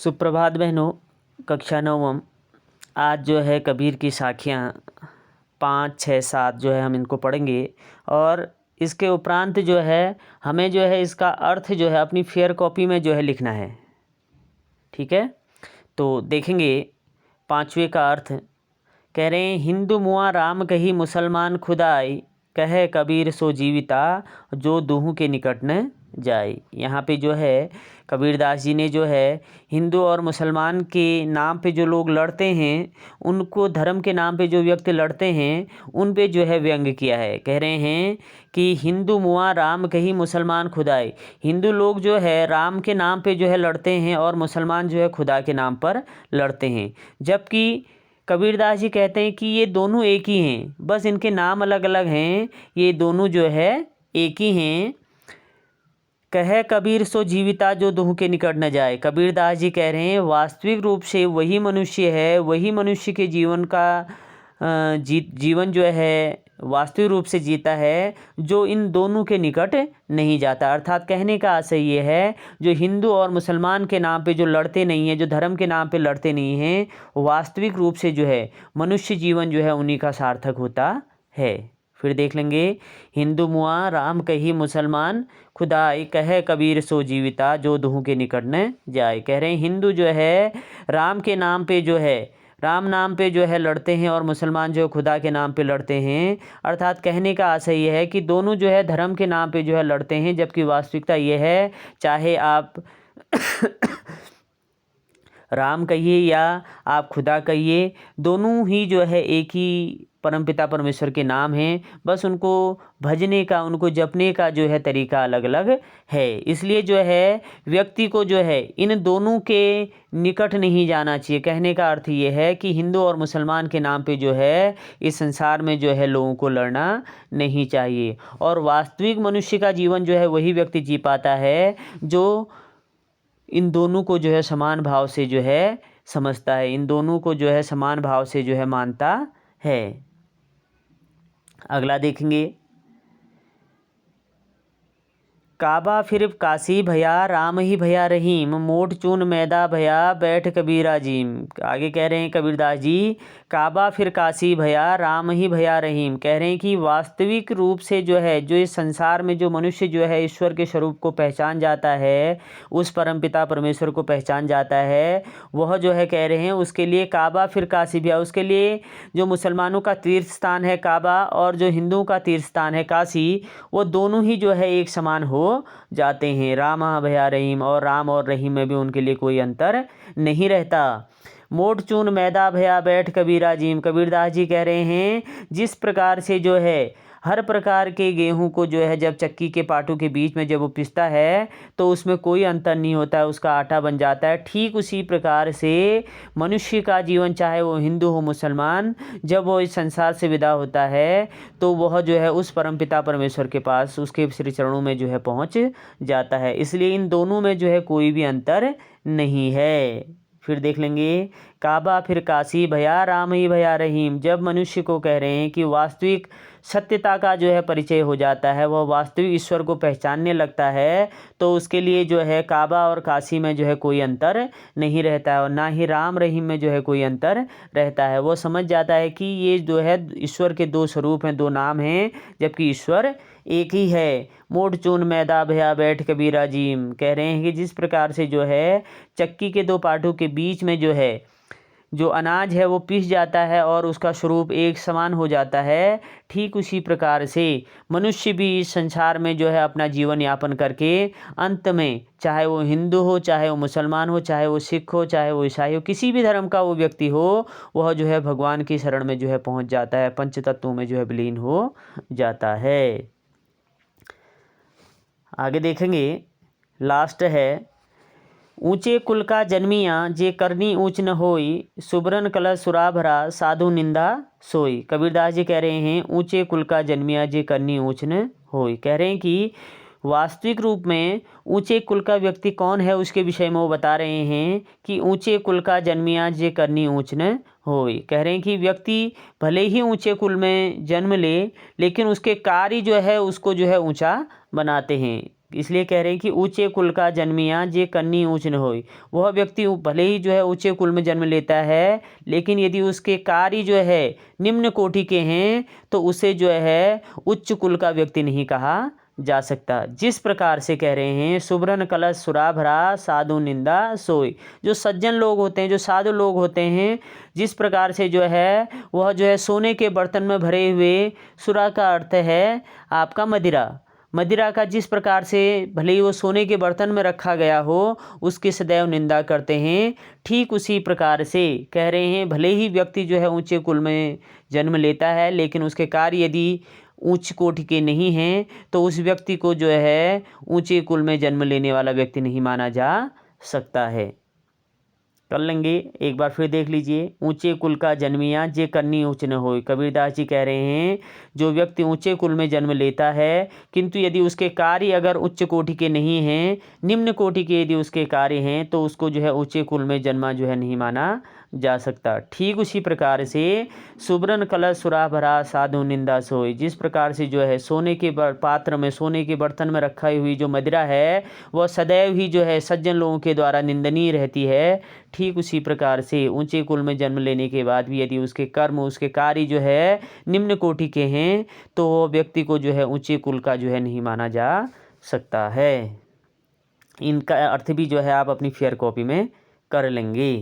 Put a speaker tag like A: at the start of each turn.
A: सुप्रभात बहनों। कक्षा नवम। आज जो है कबीर की साखियाँ 5, 6, 7 जो है हम इनको पढ़ेंगे और इसके उपरांत जो है हमें जो है इसका अर्थ जो है अपनी फेयर कॉपी में जो है लिखना है। ठीक है, तो देखेंगे 5वें का अर्थ। कह रहे हैं, हिंदू मुआ राम कही मुसलमान खुदाई, कहे कबीर सो जीविता जो दूहू के निकट न जाए। यहाँ पे जो है कबीरदास जी ने जो है हिंदू और मुसलमान के नाम पे जो लोग लड़ते हैं, उनको धर्म के नाम पे जो व्यक्ति लड़ते हैं उन पे जो है व्यंग किया है। कह रहे हैं कि हिंदू मुआ राम कही मुसलमान खुदाई। हिंदू लोग जो है राम के नाम पे जो है लड़ते हैं और मुसलमान जो है खुदा के नाम पर लड़ते हैं, जबकि कबीरदास जी कहते हैं कि ये दोनों एक ही हैं, बस इनके नाम अलग अलग हैं, ये दोनों जो है एक ही हैं। कहे कबीर सो जीविता जो दूह के निकट न जाए। कबीरदास जी कह रहे हैं वास्तविक रूप से वही मनुष्य है, वही मनुष्य के जीवन का जीवन जो है वास्तविक रूप से जीता है जो इन दोनों के निकट नहीं जाता। अर्थात कहने का आशय ये है, जो हिंदू और मुसलमान के नाम पे जो लड़ते नहीं हैं, जो धर्म के नाम पे लड़ते नहीं हैं, वास्तविक रूप से जो है मनुष्य जीवन जो है उन्हीं का सार्थक होता है। फिर देख लेंगे, हिंदू मुआ राम कही मुसलमान खुदाई, कहे कबीर सो जीविता जो दूहू के निकट न जाए। कह रहे हैं हिंदू जो है राम के नाम पे जो है राम नाम पे जो है लड़ते हैं और मुसलमान जो है खुदा के नाम पे लड़ते हैं। अर्थात कहने का आशय ये है कि दोनों जो है धर्म के नाम पे जो है लड़ते हैं, जबकि वास्तविकता ये है, चाहे आप राम कहिए या आप खुदा कहिए, दोनों ही जो है एक ही परमपिता परमेश्वर के नाम हैं, बस उनको भजने का, उनको जपने का जो है तरीका अलग अलग है। इसलिए जो है व्यक्ति को जो है इन दोनों के निकट नहीं जाना चाहिए। कहने का अर्थ ये है कि हिंदू और मुसलमान के नाम पे जो है इस संसार में जो है लोगों को लड़ना नहीं चाहिए। और वास्तविक मनुष्य का जीवन जो है वही व्यक्ति जी पाता है जो इन दोनों को जो है समान भाव से जो है समझता है, इन दोनों को जो है समान भाव से जो है मानता है। अगला देखेंगे, काबा फिर काशी भया राम ही भया रहीम, मोट चून मैदा भया बैठ कबीरा जीम। आगे कह रहे हैं कबीरदास जी, काबा फिर काशी भया राम ही भया रहीम। कह रहे हैं कि वास्तविक रूप से जो है जो इस संसार में जो मनुष्य जो है ईश्वर के स्वरूप को पहचान जाता है, उस परमपिता परमेश्वर को पहचान जाता है, वह जो है कह रहे हैं उसके लिए काबा फिर काशी भया। उसके लिए जो मुसलमानों का तीर्थ स्थान है काबा और जो हिंदुओं का तीर्थ स्थान है काशी, वो दोनों ही जो है एक समान हो जाते हैं। राम भया रहीम, और राम और रहीम में भी उनके लिए कोई अंतर नहीं रहता। मोट चून मैदा भया बैठ कबीरा जीम। कबीरदास जी कह रहे हैं जिस प्रकार से जो है हर प्रकार के गेहूं को जो है जब चक्की के पाटों के बीच में जब वो पिसता है तो उसमें कोई अंतर नहीं होता है, उसका आटा बन जाता है। ठीक उसी प्रकार से मनुष्य का जीवन, चाहे वो हिंदू हो मुसलमान, जब वो इस संसार से विदा होता है तो वह जो है उस परमपिता परमेश्वर के पास, उसके श्री चरणों में जो है पहुंच जाता है। इसलिए इन दोनों में जो है कोई भी अंतर नहीं है। फिर देख लेंगे, काबा फिर काशी भया राम ही भया रहीम। जब मनुष्य को कह रहे हैं कि वास्तविक सत्यता का जो है परिचय हो जाता है, वह वास्तविक ईश्वर को पहचानने लगता है, तो उसके लिए जो है काबा और काशी में जो है कोई अंतर नहीं रहता है और ना ही राम रहीम में जो है कोई अंतर रहता है। वो समझ जाता है कि ये जो है ईश्वर के दो स्वरूप हैं, दो नाम हैं, जबकि ईश्वर एक ही है। मोट चून मैदा भया बैठ कबीरा जीम। कह रहे हैं कि जिस प्रकार से जो है चक्की के दो पाटों के बीच में जो है जो अनाज है वो पिस जाता है और उसका स्वरूप एक समान हो जाता है, ठीक उसी प्रकार से मनुष्य भी इस संसार में जो है अपना जीवन यापन करके अंत में, चाहे वो हिंदू हो, चाहे वो मुसलमान हो, चाहे वो सिख हो, चाहे वो ईसाई हो, किसी भी धर्म का वो व्यक्ति हो, वह जो है भगवान की शरण में जो है पहुंच जाता है, पंच तत्वों में जो है विलीन हो जाता है। आगे देखेंगे, लास्ट है, ऊंचे कुल का जन्मिया जे करनी ऊंच न होई, सुबरन कलश सुरा भरा साधु निंदा सोई। कबीरदास जी कह रहे हैं ऊंचे कुल का जन्मिया जे करनी ऊंच न होई। कह रहे हैं कि वास्तविक रूप में ऊंचे कुल का व्यक्ति कौन है उसके विषय में वो बता रहे हैं कि ऊंचे कुल का जन्मिया जे करनी ऊंच न होई। कह रहे हैं कि व्यक्ति भले ही ऊंचे कुल में जन्म ले, लेकिन उसके कार्य जो है उसको जो है ऊंचा बनाते हैं। इसलिए कह रहे हैं कि ऊंचे कुल का जन्मिया जे कन्नी ऊंच न होई। वह व्यक्ति भले ही जो है ऊंचे कुल में जन्म लेता है, लेकिन यदि उसके कार्य जो है निम्न कोटि के हैं तो उसे जो है उच्च कुल का व्यक्ति नहीं कहा जा सकता। जिस प्रकार से कह रहे हैं सुब्रन कलश सुरा भरा साधु निंदा सोई। जो सज्जन लोग होते हैं, जो साधु लोग होते हैं, जिस प्रकार से जो है वह जो है सोने के बर्तन में भरे हुए, सुरा का अर्थ है आपका मदिरा, मदिरा का जिस प्रकार से भले ही वो सोने के बर्तन में रखा गया हो उसकी सदैव निंदा करते हैं, ठीक उसी प्रकार से कह रहे हैं भले ही व्यक्ति जो है ऊंचे कुल में जन्म लेता है, लेकिन उसके कार्य यदि उच्च कोटि के नहीं हैं तो उस व्यक्ति को जो है ऊंचे कुल में जन्म लेने वाला व्यक्ति नहीं माना जा सकता है। कर लेंगे, एक बार फिर देख लीजिए। ऊंचे कुल का जन्मिया जे कन्नी ऊंच न होय। कबीरदास जी कह रहे हैं जो व्यक्ति ऊंचे कुल में जन्म लेता है किंतु यदि उसके कार्य अगर उच्च कोटि के नहीं हैं, निम्न कोटि के यदि उसके कार्य हैं तो उसको जो है ऊंचे कुल में जन्मा जो है नहीं माना जा सकता। ठीक उसी प्रकार से सुब्रन कलश सुरा भरा साधु निंदा सोई। जिस प्रकार से जो है सोने के पात्र में, सोने के बर्तन में रखी हुई जो मदिरा है वह सदैव ही जो है सज्जन लोगों के द्वारा निंदनीय रहती है, ठीक उसी प्रकार से ऊंचे कुल में जन्म लेने के बाद भी यदि उसके कर्म, उसके कार्य जो है निम्न कोटि के हैं तो वो व्यक्ति को जो है ऊंचे कुल का जो है नहीं माना जा सकता है। इनका अर्थ भी जो है आप अपनी फेयर कॉपी में कर लेंगे।